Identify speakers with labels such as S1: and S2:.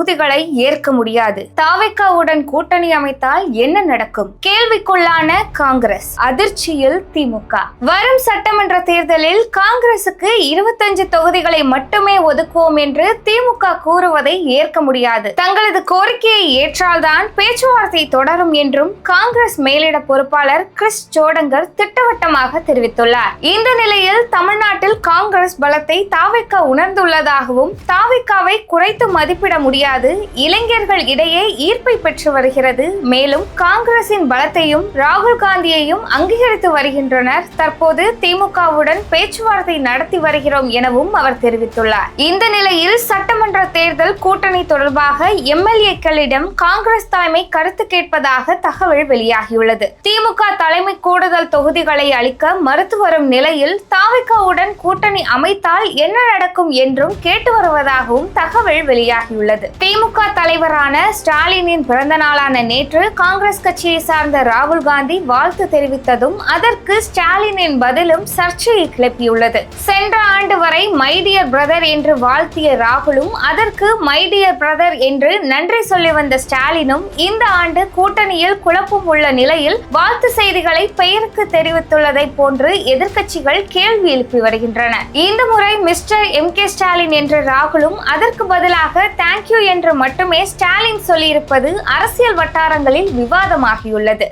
S1: தொகுதிகளை ஏற்க முடியாது. தாவேகாவுடன் கூட்டணி அமைத்தால் என்ன நடக்கும்? கேள்விக்குள்ளான காங்கிரஸ், அதிர்ச்சியில் திமுக. வரும் சட்டமன்ற தேர்தலில் காங்கிரசுக்கு 25 தொகுதிகளை மட்டுமே ஒதுக்குவோம் என்று திமுக கூறுவதை ஏற்க முடியாது. தங்களது கோரிக்கையை ஏற்றால்தான் பேச்சுவார்த்தை தொடரும் என்றும் காங்கிரஸ் மேலிட பொறுப்பாளர் கிறிஸ் ஜோடங்கர் திட்டவட்டமாக தெரிவித்துள்ளார். இந்த நிலையில் தமிழ்நாட்டில் காங்கிரஸ் பலத்தை தாவேகா உணர்ந்துள்ளதாகவும் தாவேகாவை குறைத்து மதிப்பிட முடியாது, இளைஞர்கள் இடையே ஈர்ப்பை பெற்று வருகிறது. மேலும் காங்கிரசின் பலத்தையும் ராகுல் காந்தியையும் அங்கீகரித்து வருகின்றனர். தற்போது திமுகவுடன் பேச்சுவார்த்தை நடத்தி வருகிறோம் எனவும் அவர் தெரிவித்துள்ளார். இந்த நிலையில் சட்டமன்ற தேர்தல் கூட்டணி தொடர்பாக எம்எல்ஏக்களிடம் காங்கிரஸ் தலைமை கருத்து கேட்பதாக தகவல் வெளியாகியுள்ளது. திமுக தலைமை கூடுதல் தொகுதிகளை அளிக்க மறுத்து வரும் நிலையில் தாவேகாவுடன் கூட்டணி அமைத்தால் என்ன நடக்கும் என்றும் கேட்டு வருவதாகவும் தகவல் வெளியாகியுள்ளது. திமுக தலைவரான ஸ்டாலினின் பிறந்த நாளான நேற்று காங்கிரஸ் கட்சியை சார்ந்த ராகுல் காந்தி வாழ்த்து தெரிவித்ததும் அதற்கு ஸ்டாலினின் பதிலும் சர்ச்சையை கிளப்பியுள்ளது. சென்ற ஆண்டு வரை மை டியர் பிரதர் என்று வாழ்த்திய ராகுலும் அதற்கு மை டியர் பிரதர் என்று நன்றி சொல்லி வந்த ஸ்டாலினும் இந்த ஆண்டு கூட்டணியில் குழப்பம் உள்ள நிலையில் வாழ்த்து செய்திகளை பெயருக்கு தெரிவித்துள்ளதை போன்று எதிர்க்கட்சிகள் கேள்வி எழுப்பி வருகின்றன. இந்த முறை மிஸ்டர் எம்.கே. ஸ்டாலின் என்ற ராகுலும் அதற்கு பதிலாக தேங்க்யூ என்று மட்டுமே ஸ்டாலின் சொல்லியிருப்பது அரசியல் வட்டாரங்களில் விவாதமாகியுள்ளது.